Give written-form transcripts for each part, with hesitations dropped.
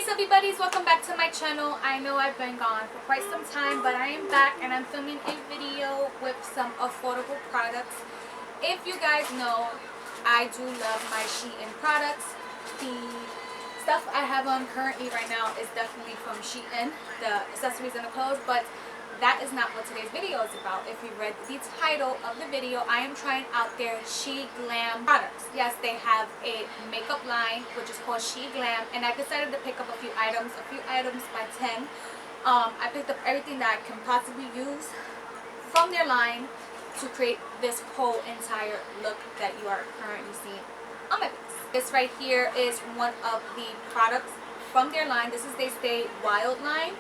Hey everybody, welcome back to my channel. I know I've been gone for quite some time, but I am back and I'm filming a video with some affordable products. If you guys know, I do love my SHEIN products. The stuff I have on currently right now is definitely from SHEIN, the accessories and the clothes, but that is not what today's video is about. If you read the title of the video, I am trying out their SHEGLAM products. Yes, they have a makeup line which is called SHEGLAM, and I decided to pick up a few items by 10. I picked up everything that I can possibly use from their line to create this whole entire look that you are currently seeing on my face. This right here is one of the products from their line. This is their Stay Wild line.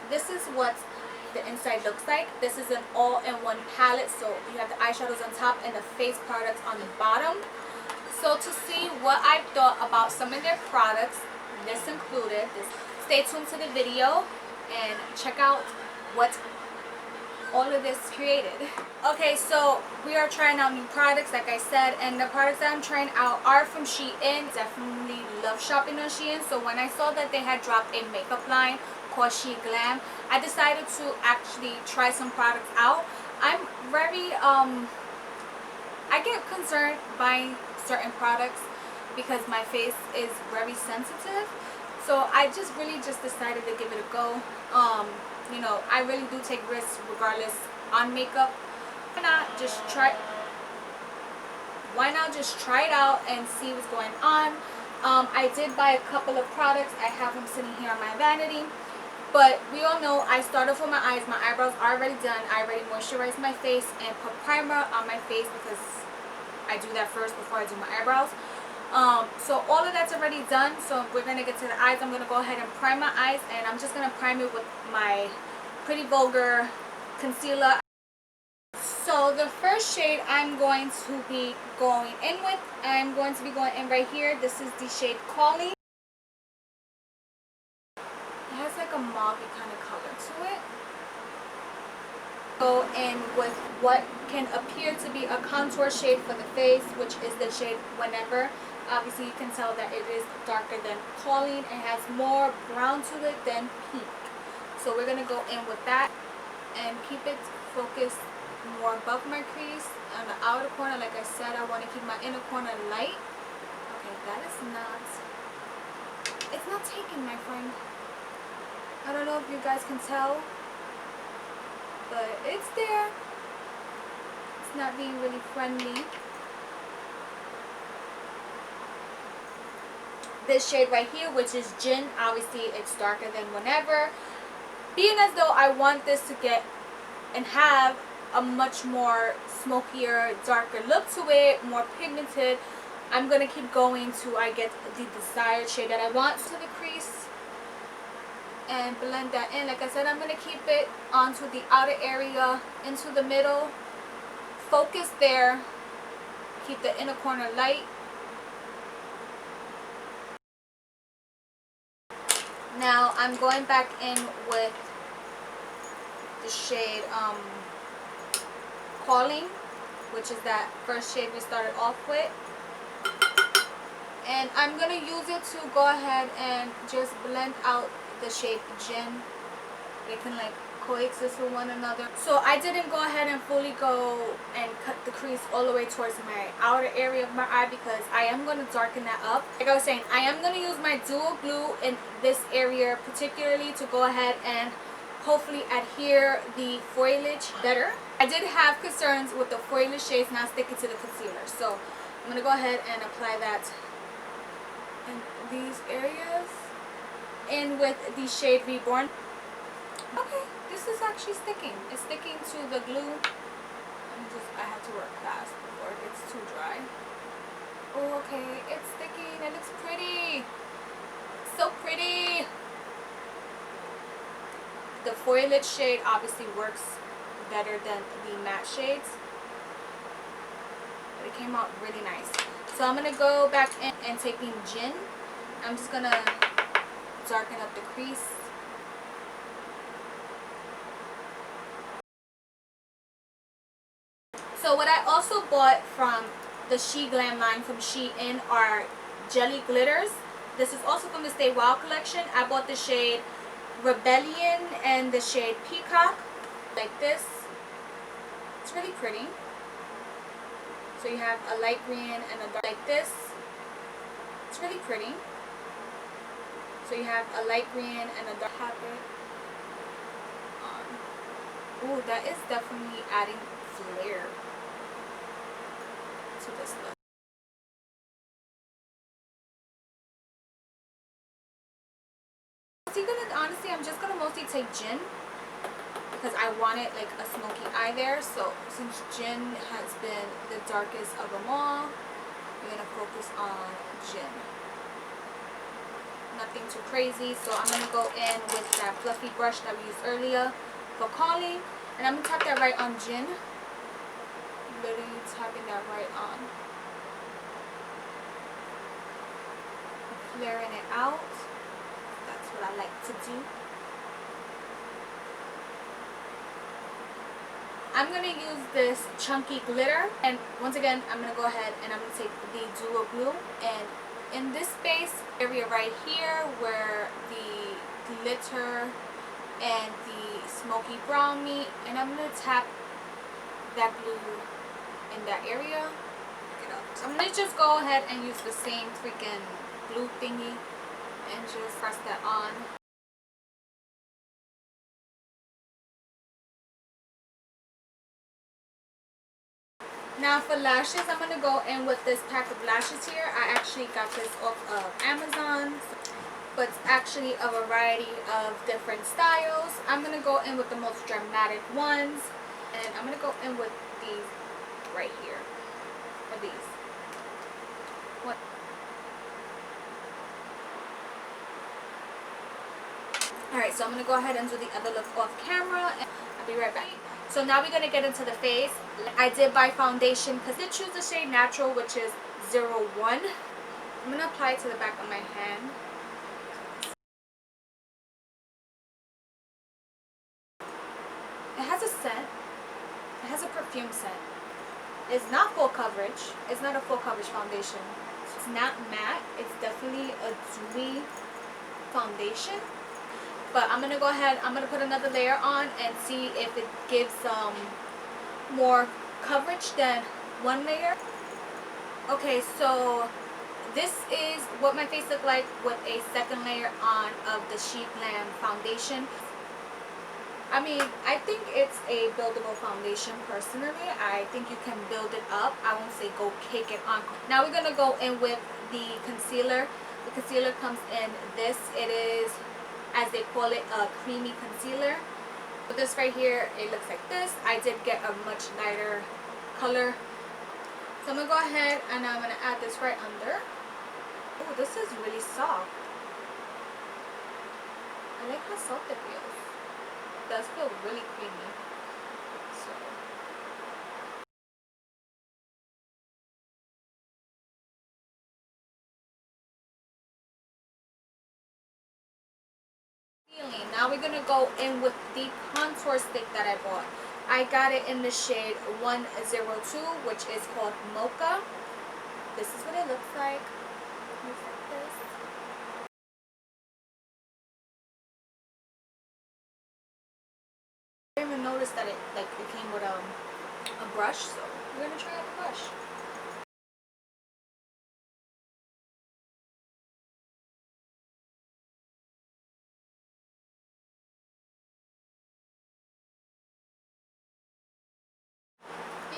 This is what the inside looks like. This is an all-in-one palette, so you have the eyeshadows on top and the face products on the bottom. So to see what I thought about some of their products, this included, stay tuned to the video and check out what all of this created. Okay, so we are trying out new products, like I said, and the products that I'm trying out are from SHEIN. Definitely love shopping on SHEIN, so when I saw that they had dropped a makeup line called SHEGLAM, I decided to actually try some products out. I'm very I get concerned buying certain products because my face is very sensitive, so I really decided to give it a go. You know, I really do take risks regardless on makeup. Why not just try it out and see what's going on. I did buy a couple of products. I have them sitting here on my vanity. But we all know I start off with my eyes. My eyebrows are already done. I already moisturized my face and put primer on my face because I do that first before I do my eyebrows. So all of that's already done. So we're going to get to the eyes. I'm going to go ahead and prime my eyes. And I'm just going to prime it with my Pretty Vulgar concealer. So the first shade I'm going to be going in with, I'm going to be going in right here. This is the shade Calling. Like a mauve kind of color to it. Go in with what can appear to be a contour shade for the face, which is the shade Whenever. Obviously you can tell that it is darker than Calling. It has more brown to it than pink. So we're going to go in with that and keep it focused more above my crease. On the outer corner, like I said, I want to keep my inner corner light. Okay, that is not, it's not taking, my friend. I don't know if you guys can tell, but it's there. It's not being really friendly. This shade right here, which is Gin, obviously it's darker than Whenever. Being as though I want this to get and have a much more smokier, darker look to it, more pigmented, I'm going to keep going till I get the desired shade that I want to the crease. And blend that in. Like I said, I'm going to keep it onto the outer area, into the middle. Focus there. Keep the inner corner light. Now I'm going back in with the shade Calling, which is that first shade we started off with. And I'm going to use it to go ahead and just blend out the shade Gin. They can like coexist with one another. So I didn't go ahead and fully go and cut the crease all the way towards my outer area of my eye because I am going to darken that up. Like I was saying, I am going to use my dual glue in this area particularly to go ahead and hopefully adhere the foliage better. I did have concerns with the foliage shades not sticking to the concealer, so I'm going to go ahead and apply that in these areas. In with the shade Reborn. Okay, this is actually sticking. It's sticking to the glue. I have to work fast before it gets too dry. Oh, okay, it's sticking. It looks pretty. So pretty. The foliage shade obviously works better than the matte shades, but it came out really nice. So I'm gonna go back in and taking Gin. I'm just gonna darken up the crease. So what I also bought from the SHEGLAM line from SHEIN are jelly glitters. This is also from the Stay Wild collection. I bought the shade Rebellion and the shade Peacock. Like this. It's really pretty. So you have a light green and a dark like this. It's really pretty. So you have a light green and a dark habit on. Ooh, that is definitely adding flair to this look. Honestly, I'm just gonna mostly take Gin because I wanted like a smoky eye there. So since Gin has been the darkest of them all, we're gonna focus on Gin. Nothing too crazy. So I'm gonna go in with that fluffy brush that we used earlier for calling, and I'm gonna tap that right on Gin. Literally tapping that right on, flaring it out. That's what I like to do. I'm going to use this chunky glitter, and once again I'm going to go ahead and I'm going to take the Duo Blue, and in this space area right here where the glitter and the smoky brown meet, and I'm going to tap that blue in that area. So I'm going to just go ahead and use the same freaking glue thingy and just press that on. Now for lashes, I'm going to go in with this pack of lashes here. I actually got this off of Amazon, but it's actually a variety of different styles. I'm going to go in with the most dramatic ones, and I'm going to go in with these right here, or these. What? Alright, so I'm going to go ahead and do the other look off camera, and I'll be right back. So now we're going to get into the face. I did buy foundation because it chooses the shade Natural, which is 01. I'm going to apply it to the back of my hand. It has a scent. It has a perfume scent. It's not full coverage. It's not a full coverage foundation. It's not matte. It's definitely a dewy foundation. But I'm going to go ahead, I'm going to put another layer on and see if it gives more coverage than one layer. Okay, so this is what my face looked like with a second layer on of the SHEGLAM foundation. I mean, I think it's a buildable foundation personally. I think you can build it up. I won't say go cake it on. Now we're going to go in with the concealer. The concealer comes in this. It is, as they call it, a creamy concealer. But this right here, it looks like this. I did get a much lighter color. So I'm going to go ahead and I'm going to add this right under. Oh, this is really soft. I like how soft it feels. It does feel really creamy. So. Now we're going to go in with the contour stick that I bought. I got it in the shade 102, which is called Mocha. This is what it looks like. It looks like this. I didn't even notice that it came with a brush, so we're going to try out the brush.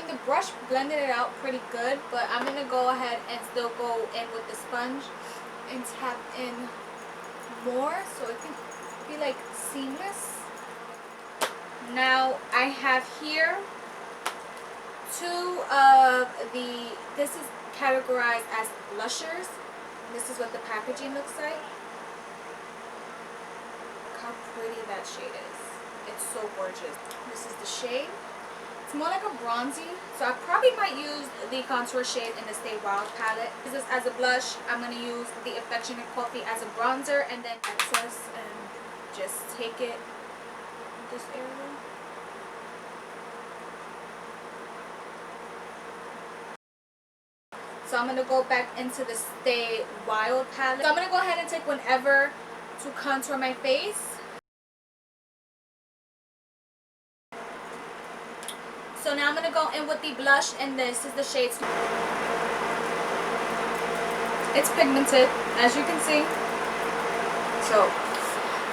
The brush blended it out pretty good, but I'm going to go ahead and still go in with the sponge and tap in more so it can be like seamless. Now I have here two of the, this is categorized as blushers. This is what the packaging looks like. Look how pretty that shade is. It's so gorgeous. This is the shade. It's more like a bronzy, so I probably might use the contour shade in the Stay Wild palette. This is as a blush. I'm going to use the Affectionate Coffee as a bronzer, and then excess and just take it in this area. So I'm going to go back into the Stay Wild palette. So I'm going to go ahead and take Whenever to contour my face. So now I'm going to go in with the blush, and this is the shade. It's pigmented, as you can see. So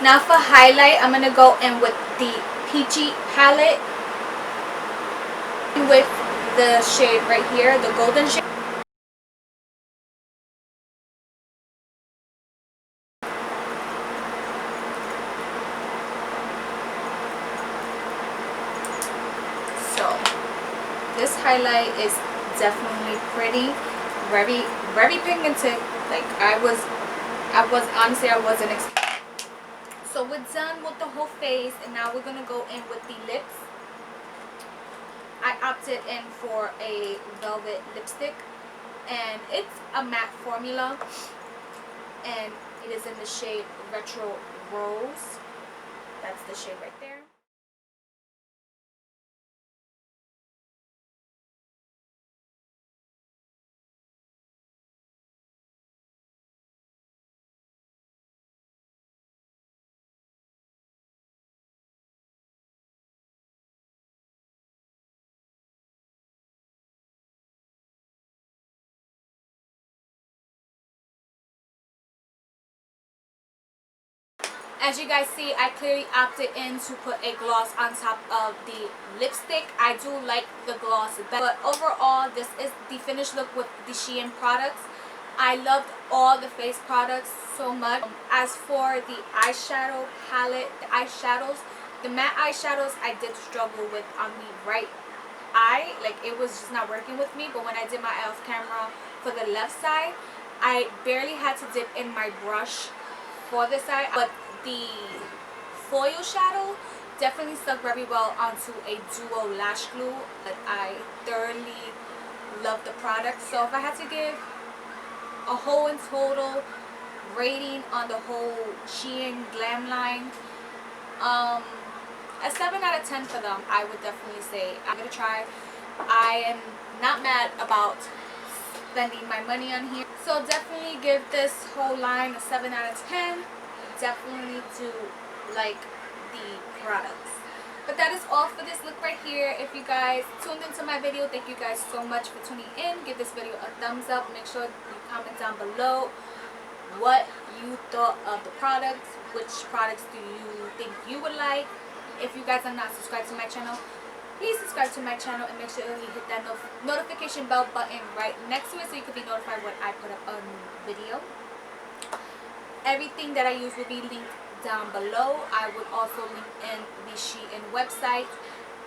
now for highlight, I'm going to go in with the Peachy palette with the shade right here, the golden shade. So this highlight is definitely pretty, very pigmented. Like I wasn't expecting. So we're done with the whole face, and now we're gonna go in with the lips. I opted in for a velvet lipstick, and it's a matte formula, and it is in the shade Retro Rose. That's the shade right there. As you guys see, I clearly opted in to put a gloss on top of the lipstick. I do like the gloss better, but overall this is the finished look with the SHEIN products. I loved all the face products so much. As for the eyeshadow palette, the matte eyeshadows I did struggle with on the right eye. Like it was just not working with me, but when I did my off camera for the left side, I barely had to dip in my brush for this side, but the foil shadow definitely stuck very well onto a duo lash glue. But I thoroughly love the product. So if I had to give a whole and total rating on the whole SHEIN glam line, a 7 out of 10 for them. I would definitely say I'm gonna try. I am not mad about spending my money on here, so definitely give this whole line a 7 out of 10. Definitely do like the products. But that is all for this look right here. If you guys tuned into my video, thank you guys so much for tuning in. Give this video a thumbs up. Make sure you comment down below what you thought of the products. Which products do you think you would like? If you guys are not subscribed to my channel, please subscribe to my channel and make sure you hit that notification bell button right next to it so you can be notified when I put up a new video. Everything that I use will be linked down below. I will also link in the SHEIN website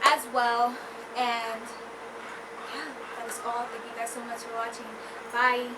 as well. And yeah, that is all. Thank you guys so much for watching. Bye.